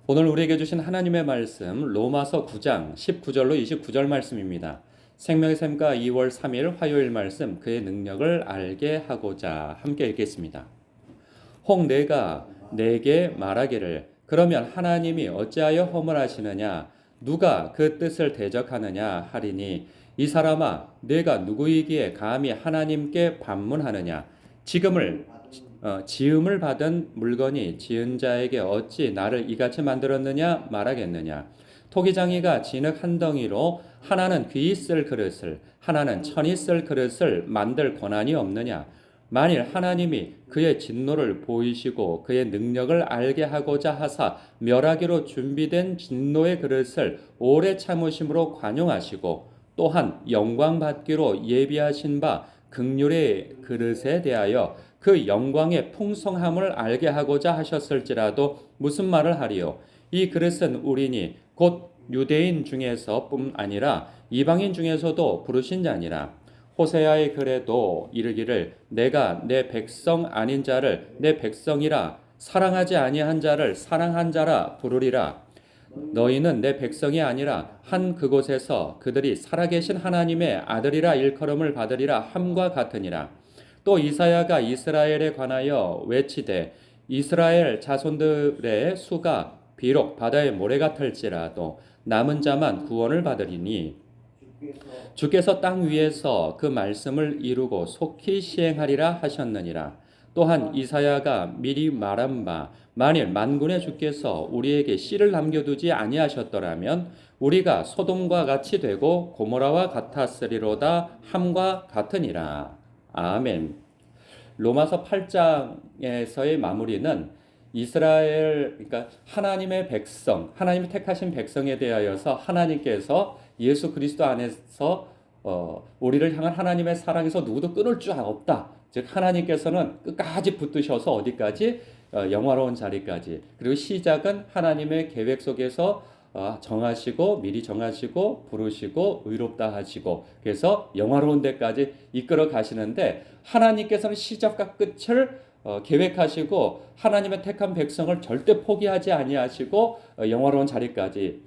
오늘 우리에게 주신 하나님의 말씀 로마서 9장 19절로 29절 말씀입니다. 생명의 샘과 2월 3일 화요일 말씀 그의 능력을 알게 하고자 함께 읽겠습니다. 혹 내가 내게 말하기를 그러면 하나님이 어찌하여 허물하시느냐 누가 그 뜻을 대적하느냐 하리니 이 사람아 내가 누구이기에 감히 하나님께 반문하느냐 지음을 받은 물건이 지은 자에게 어찌 나를 이같이 만들었느냐 말하겠느냐. 토기장이가 진흙 한 덩이로 하나는 귀 있을 그릇을 하나는 천 있을 그릇을 만들 권한이 없느냐. 만일 하나님이 그의 진노를 보이시고 그의 능력을 알게 하고자 하사 멸하기로 준비된 진노의 그릇을 오래 참으심으로 관용하시고 또한 영광 받기로 예비하신 바 긍휼의 그릇에 대하여 그 영광의 풍성함을 알게 하고자 하셨을지라도 무슨 말을 하리요? 이 그릇은 우리니 곧 유대인 중에서뿐 아니라 이방인 중에서도 부르신 자니라. 호세아의 글에도 이르기를 내가 내 백성 아닌 자를 내 백성이라 사랑하지 아니한 자를 사랑한 자라 부르리라. 너희는 내 백성이 아니라 한 그곳에서 그들이 살아계신 하나님의 아들이라 일컬음을 받으리라 함과 같으니라. 또 이사야가 이스라엘에 관하여 외치되 이스라엘 자손들의 수가 비록 바다의 모래 같을지라도 남은 자만 구원을 받으리니 주께서 땅 위에서 그 말씀을 이루고 속히 시행하리라 하셨느니라. 또한 이사야가 미리 말한 바 만일 만군의 주께서 우리에게 씨를 남겨두지 아니하셨더라면 우리가 소돔과 같이 되고 고모라와 같았으리로다 함과 같으니라. 아멘. 로마서 8장에서의 마무리는 이스라엘, 그러니까 하나님의 백성, 하나님이 택하신 백성에 대하여서 하나님께서 예수 그리스도 안에서 우리를 향한 하나님의 사랑에서 누구도 끊을 줄 없다. 즉 하나님께서는 끝까지 붙드셔서 어디까지 영화로운 자리까지. 그리고 시작은 하나님의 계획 속에서 정하시고 미리 정하시고 부르시고 의롭다 하시고 그래서 영화로운 데까지 이끌어 가시는데 하나님께서는 시작과 끝을 계획하시고 하나님의 택한 백성을 절대 포기하지 아니하시고 영화로운 자리까지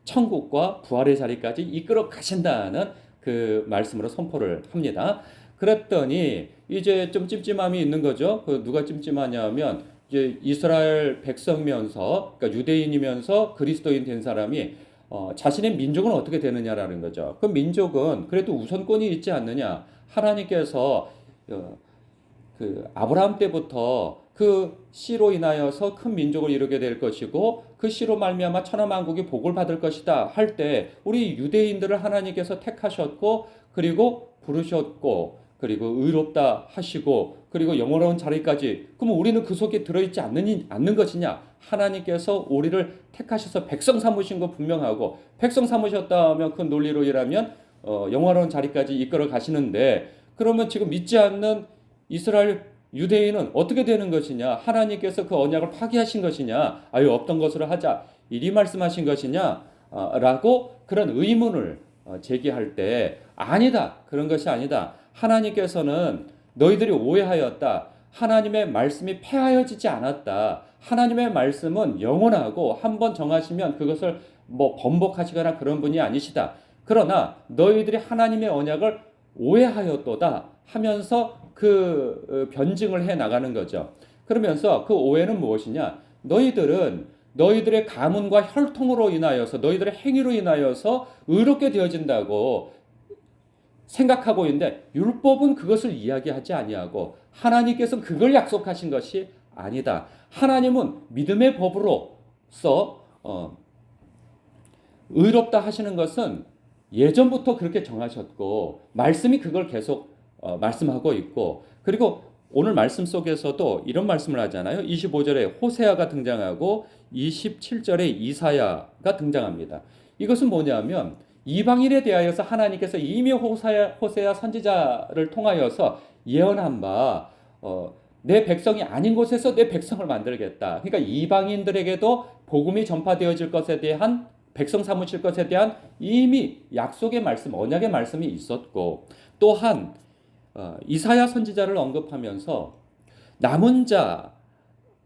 천국과 부활의 자리까지 이끌어 가신다는 그 말씀으로 선포를 합니다. 그랬더니 이제 좀 찜찜함이 있는 거죠. 누가 찜찜하냐면 이제 이스라엘 백성이면서 그러니까 유대인이면서 그리스도인 된 사람이 자신의 민족은 어떻게 되느냐라는 거죠. 그 민족은 그래도 우선권이 있지 않느냐. 하나님께서 그 아브라함 때부터 그 씨로 인하여서 큰 민족을 이루게 될 것이고 그 씨로 말미암아 천하 만국이 복을 받을 것이다 할 때 우리 유대인들을 하나님께서 택하셨고 그리고 부르셨고 그리고 의롭다 하시고 그리고 영원한 자리까지 그러면 우리는 그 속에 들어있지 않는 것이냐. 하나님께서 우리를 택하셔서 백성 삼으신 거 분명하고 백성 삼으셨다면 그 논리로 일하면 영원한 자리까지 이끌어 가시는데 그러면 지금 믿지 않는 이스라엘 유대인은 어떻게 되는 것이냐. 하나님께서 그 언약을 파기하신 것이냐. 아유 없던 것으로 하자 이리 말씀하신 것이냐 라고 그런 의문을 제기할 때 아니다. 그런 것이 아니다. 하나님께서는 너희들이 오해하였다. 하나님의 말씀이 폐하여지지 않았다. 하나님의 말씀은 영원하고 한번 정하시면 그것을 번복하시거나 그런 분이 아니시다. 그러나 너희들이 하나님의 언약을 오해하였도다 하면서 그 변증을 해 나가는 거죠. 그러면서 그 오해는 무엇이냐? 너희들은 너희들의 가문과 혈통으로 인하여서 너희들의 행위로 인하여서 의롭게 되어진다고 생각하고 있는데 율법은 그것을 이야기하지 아니하고 하나님께서 그걸 약속하신 것이 아니다. 하나님은 믿음의 법으로서 의롭다 하시는 것은 예전부터 그렇게 정하셨고 말씀이 그걸 계속 말씀하고 있고 그리고 오늘 말씀 속에서도 이런 말씀을 하잖아요. 25절에 호세아가 등장하고 27절에 이사야가 등장합니다. 이것은 뭐냐면 이방인에 대하여서 하나님께서 이미 호세아 선지자를 통하여서 예언한 바 내 백성이 아닌 곳에서 내 백성을 만들겠다. 그러니까 이방인들에게도 복음이 전파되어질 것에 대한 백성 삼으실 것에 대한 이미 약속의 말씀, 언약의 말씀이 있었고 또한 이사야 선지자를 언급하면서 남은 자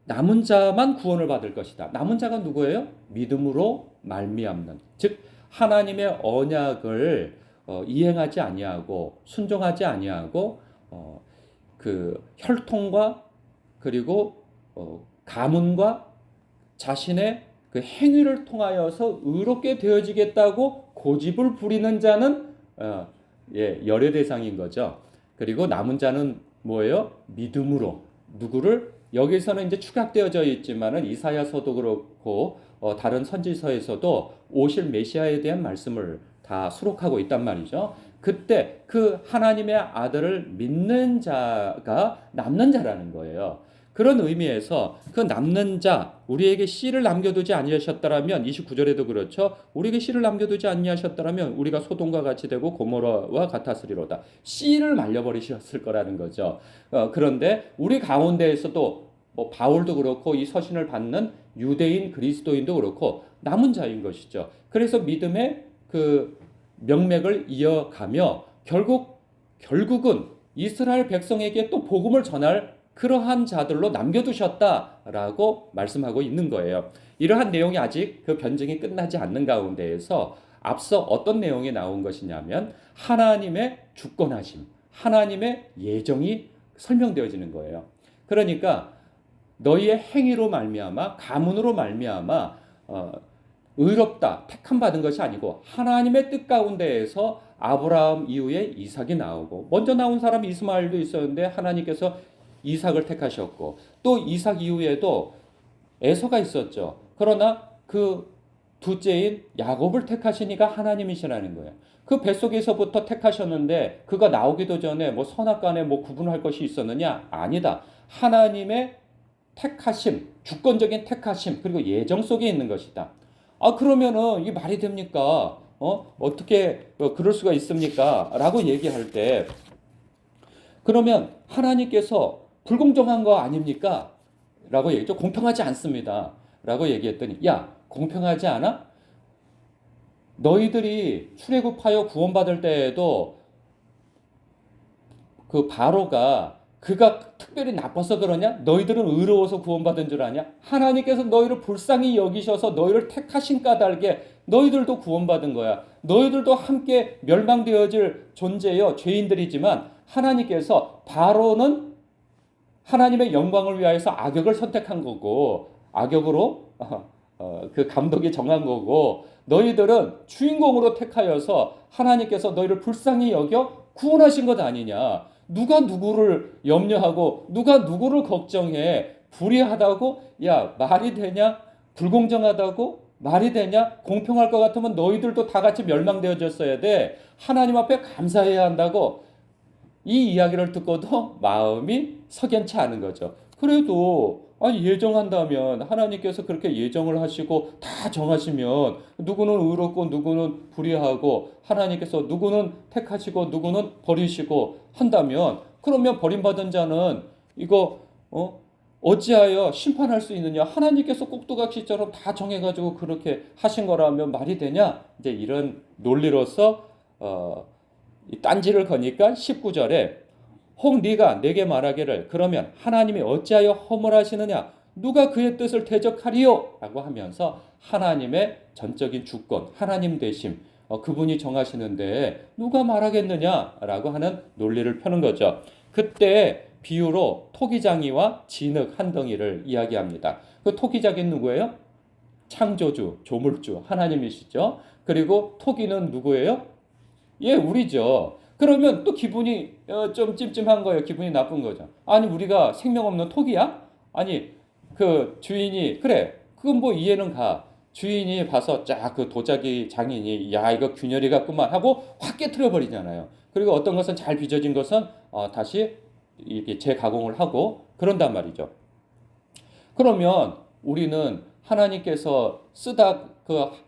남은 자만 구원을 받을 것이다. 남은 자가 누구예요? 믿음으로 말미암는, 즉 하나님의 언약을 이행하지 아니하고 순종하지 아니하고 그 혈통과 그리고 가문과 자신의 그 행위를 통하여서 의롭게 되어지겠다고 고집을 부리는 자는 열의 대상인 거죠. 그리고 남은 자는 뭐예요? 믿음으로 누구를, 여기서는 이제 축약되어져 있지만은 이사야서도 그렇고 다른 선지서에서도 오실 메시아에 대한 말씀을 다 수록하고 있단 말이죠. 그때 그 하나님의 아들을 믿는 자가 남는 자라는 거예요. 그런 의미에서 그 남는 자, 우리에게 씨를 남겨두지 아니하셨더라면, 29절에도 그렇죠. 우리에게 씨를 남겨두지 아니하셨더라면 우리가 소돔과 같이 되고 고모라와 같았으리로다. 씨를 말려버리셨을 거라는 거죠. 그런데 우리 가운데에서도 바울도 그렇고 이 서신을 받는 유대인 그리스도인도 그렇고 남은 자인 것이죠. 그래서 믿음의 그 명맥을 이어가며 결국은 이스라엘 백성에게 또 복음을 전할 그러한 자들로 남겨두셨다라고 말씀하고 있는 거예요. 이러한 내용이 아직 그 변증이 끝나지 않는 가운데에서 앞서 어떤 내용이 나온 것이냐면 하나님의 주권하심, 하나님의 예정이 설명되어지는 거예요. 그러니까 너희의 행위로 말미암아 가문으로 말미암아 의롭다 택함 받은 것이 아니고 하나님의 뜻 가운데에서 아브라함 이후에 이삭이 나오고, 먼저 나온 사람이 이스마엘도 있었는데 하나님께서 이삭을 택하셨고, 또 이삭 이후에도 에서가 있었죠. 그러나 그 둘째인 야곱을 택하시니까 하나님이시라는 거예요. 그 뱃속에서부터 택하셨는데 그가 나오기도 전에 뭐 선악간에 뭐 구분할 것이 있었느냐? 아니다. 하나님의 택하심, 주권적인 택하심, 그리고 예정 속에 있는 것이다. 그러면은 이게 말이 됩니까? 어떻게 그럴 수가 있습니까? 라고 얘기할 때, 그러면 하나님께서 불공정한 거 아닙니까? 라고 얘기했죠. 공평하지 않습니다. 라고 얘기했더니, 야, 공평하지 않아? 너희들이 출애굽하여 구원받을 때에도 그 바로가 그가 특별히 나빠서 그러냐? 너희들은 의로워서 구원받은 줄 아냐? 하나님께서 너희를 불쌍히 여기셔서 너희를 택하신 까닭에 너희들도 구원받은 거야. 너희들도 함께 멸망되어질 존재여 죄인들이지만 하나님께서 바로는 하나님의 영광을 위하여서 악역을 선택한 거고, 악역으로 그 감독이 정한 거고, 너희들은 주인공으로 택하여서 하나님께서 너희를 불쌍히 여겨 구원하신 것 아니냐. 누가 누구를 염려하고 누가 누구를 걱정해. 불의하다고? 야, 말이 되냐? 불공정하다고? 말이 되냐? 공평할 것 같으면 너희들도 다 같이 멸망되어졌어야 돼. 하나님 앞에 감사해야 한다고. 이 이야기를 듣고도 마음이 석연치 않은 거죠. 그래도 예정한다면 하나님께서 그렇게 예정을 하시고 다 정하시면 누구는 의롭고 누구는 불의하고, 하나님께서 누구는 택하시고 누구는 버리시고 한다면, 그러면 버림받은 자는 이거 어찌하여 심판할 수 있느냐? 하나님께서 꼭두각시처럼 다 정해가지고 그렇게 하신 거라면 말이 되냐? 이제 이런 논리로서 딴지를 거니까 19절에 혹 네가 내게 말하기를 그러면 하나님이 어찌하여 허물하시느냐? 누가 그의 뜻을 대적하리요? 라고 하면서 하나님의 전적인 주권, 하나님 되심, 그분이 정하시는데 누가 말하겠느냐? 라고 하는 논리를 펴는 거죠. 그때 비유로 토기장이와 진흙 한 덩이를 이야기합니다. 그 토기장이 누구예요? 창조주, 조물주, 하나님이시죠. 그리고 토기는 누구예요? 예, 우리죠. 그러면 또 기분이 좀 찜찜한 거예요. 기분이 나쁜 거죠. 아니, 우리가 생명 없는 토기야? 아니, 그 주인이, 그래, 그건 뭐 이해는 가. 주인이 봐서 쫙 그 도자기 장인이, 야, 이거 균열이 같구만 하고 확 깨트려 버리잖아요. 그리고 어떤 것은 잘 빚어진 것은 다시 이렇게 재가공을 하고 그런단 말이죠. 그러면 우리는 하나님께서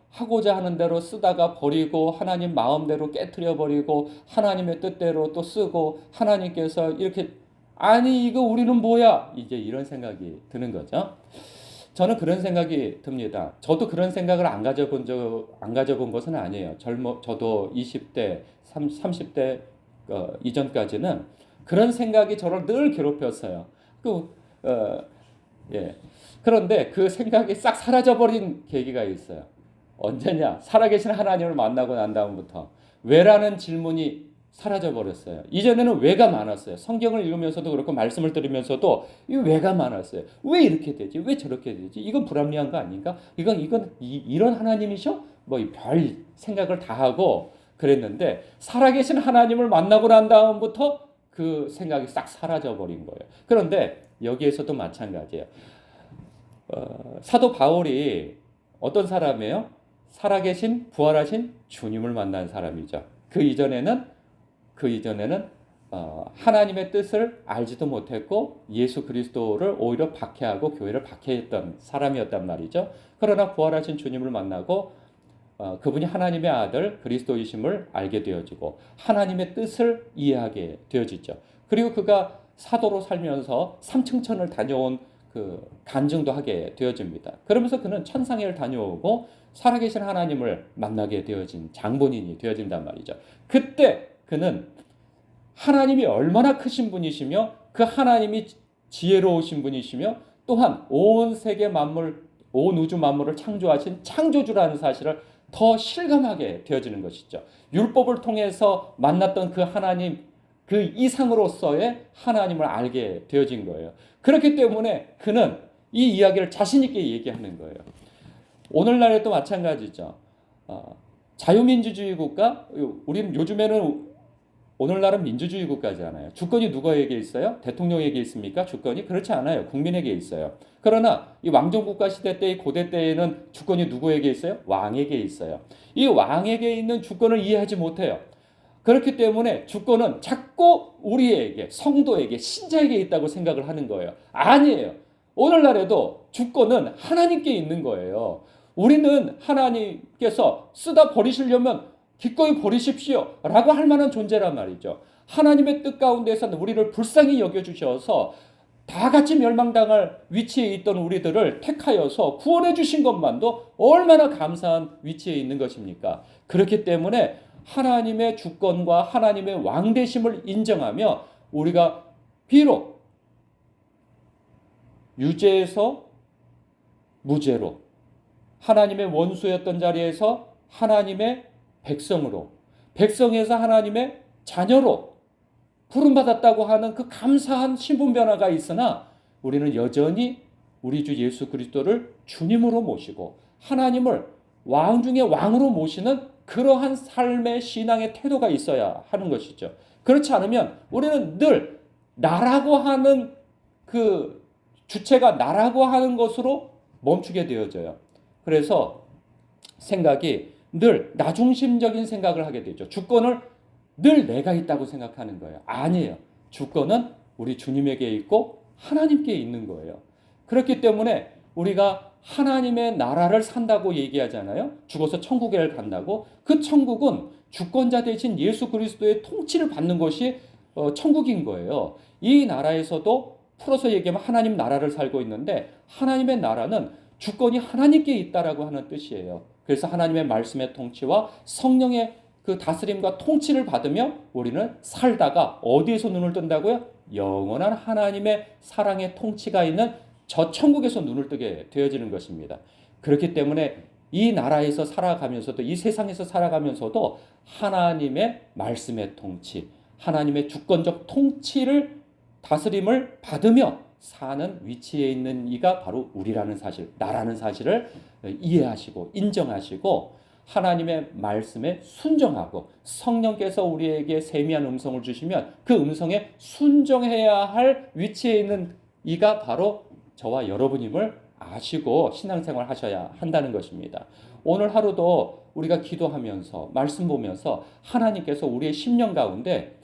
하고자 하는 대로 쓰다가 버리고, 하나님 마음대로 깨트려 버리고, 하나님의 뜻대로 또 쓰고, 하나님께서 이렇게, 아니 이거 우리는 뭐야? 이제 이런 생각이 드는 거죠. 저는 그런 생각이 듭니다. 저도 그런 생각을 안 가져본 것은 아니에요. 저도 20대, 30대 이전까지는 그런 생각이 저를 늘 괴롭혔어요. 예. 그런데 그 생각이 싹 사라져버린 계기가 있어요. 언제냐? 살아계신 하나님을 만나고 난 다음부터 왜라는 질문이 사라져버렸어요. 이전에는 왜가 많았어요. 성경을 읽으면서도 그렇고 말씀을 들으면서도 이 왜가 많았어요. 왜 이렇게 되지? 왜 저렇게 되지? 이건 불합리한 거 아닌가? 이런 하나님이셔? 뭐 별 생각을 다 하고 그랬는데 살아계신 하나님을 만나고 난 다음부터 그 생각이 싹 사라져버린 거예요. 그런데 여기에서도 마찬가지예요. 사도 바울이 어떤 사람이에요? 살아계신 부활하신 주님을 만난 사람이죠. 그 이전에는 하나님의 뜻을 알지도 못했고 예수 그리스도를 오히려 박해하고 교회를 박해했던 사람이었단 말이죠. 그러나 부활하신 주님을 만나고 그분이 하나님의 아들 그리스도이심을 알게 되어지고 하나님의 뜻을 이해하게 되어지죠. 그리고 그가 사도로 살면서 삼층천을 다녀온 그 간증도 하게 되어집니다. 그러면서 그는 천상에를 다녀오고 살아계신 하나님을 만나게 되어진 장본인이 되어진단 말이죠. 그때 그는 하나님이 얼마나 크신 분이시며 그 하나님이 지혜로우신 분이시며 또한 온 세계 만물, 온 우주 만물을 창조하신 창조주라는 사실을 더 실감하게 되어지는 것이죠. 율법을 통해서 만났던 그 하나님, 그 이상으로서의 하나님을 알게 되어진 거예요. 그렇기 때문에 그는 이 이야기를 자신 있게 얘기하는 거예요. 오늘날에도 마찬가지죠. 자유민주주의 국가, 우리는 요즘에는 오늘날은 민주주의 국가잖아요. 주권이 누구에게 있어요? 대통령에게 있습니까? 주권이? 그렇지 않아요. 국민에게 있어요. 그러나 이 왕정국가 시대 때, 고대 때에는 주권이 누구에게 있어요? 왕에게 있어요. 이 왕에게 있는 주권을 이해하지 못해요. 그렇기 때문에 주권은 자꾸 우리에게, 성도에게, 신자에게 있다고 생각을 하는 거예요. 아니에요. 오늘날에도 주권은 하나님께 있는 거예요. 우리는 하나님께서 쓰다 버리시려면 기꺼이 버리십시오 라고 할 만한 존재란 말이죠. 하나님의 뜻 가운데서는 우리를 불쌍히 여겨주셔서 다 같이 멸망당할 위치에 있던 우리들을 택하여서 구원해 주신 것만도 얼마나 감사한 위치에 있는 것입니까? 그렇기 때문에 하나님의 주권과 하나님의 왕되심을 인정하며 우리가 비록 유죄에서 무죄로 하나님의 원수였던 자리에서 하나님의 백성으로, 백성에서 하나님의 자녀로 부름받았다고 하는 그 감사한 신분 변화가 있으나 우리는 여전히 우리 주 예수 그리스도를 주님으로 모시고 하나님을 왕 중에 왕으로 모시는 그러한 삶의 신앙의 태도가 있어야 하는 것이죠. 그렇지 않으면 우리는 늘 나라고 하는 그 주체가 나라고 하는 것으로 멈추게 되어져요. 그래서 생각이 늘 나중심적인 생각을 하게 되죠. 주권을 늘 내가 있다고 생각하는 거예요. 아니에요. 주권은 우리 주님에게 있고 하나님께 있는 거예요. 그렇기 때문에 우리가 하나님의 나라를 산다고 얘기하잖아요. 죽어서 천국에 간다고. 그 천국은 주권자 대신 예수 그리스도의 통치를 받는 것이 천국인 거예요. 이 나라에서도 풀어서 얘기하면 하나님 나라를 살고 있는데 하나님의 나라는 주권이 하나님께 있다라고 하는 뜻이에요. 그래서 하나님의 말씀의 통치와 성령의 그 다스림과 통치를 받으며 우리는 살다가 어디에서 눈을 뜬다고요? 영원한 하나님의 사랑의 통치가 있는 저 천국에서 눈을 뜨게 되어지는 것입니다. 그렇기 때문에 이 나라에서 살아가면서도 이 세상에서 살아가면서도 하나님의 말씀의 통치, 하나님의 주권적 통치를 다스림을 받으며 사는 위치에 있는 이가 바로 우리라는 사실, 나라는 사실을 이해하시고 인정하시고 하나님의 말씀에 순종하고 성령께서 우리에게 세미한 음성을 주시면 그 음성에 순종해야 할 위치에 있는 이가 바로 저와 여러분임을 아시고 신앙생활 하셔야 한다는 것입니다. 오늘 하루도 우리가 기도하면서 말씀 보면서 하나님께서 우리의 심령 가운데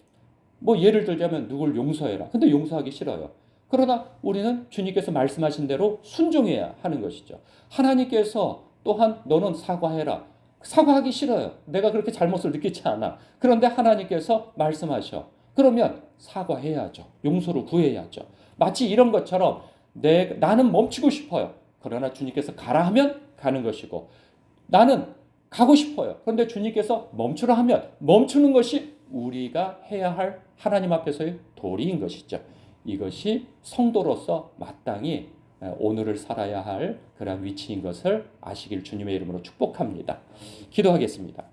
뭐 예를 들자면 누굴 용서해라. 근데 용서하기 싫어요. 그러나 우리는 주님께서 말씀하신 대로 순종해야 하는 것이죠. 하나님께서 또한 너는 사과해라. 사과하기 싫어요. 내가 그렇게 잘못을 느끼지 않아. 그런데 하나님께서 말씀하셔. 그러면 사과해야죠. 용서를 구해야죠. 마치 이런 것처럼 나는 멈추고 싶어요. 그러나 주님께서 가라 하면 가는 것이고 나는 가고 싶어요. 그런데 주님께서 멈추라 하면 멈추는 것이 우리가 해야 할 하나님 앞에서의 도리인 것이죠. 이것이 성도로서 마땅히 오늘을 살아야 할 그런 위치인 것을 아시길 주님의 이름으로 축복합니다. 기도하겠습니다.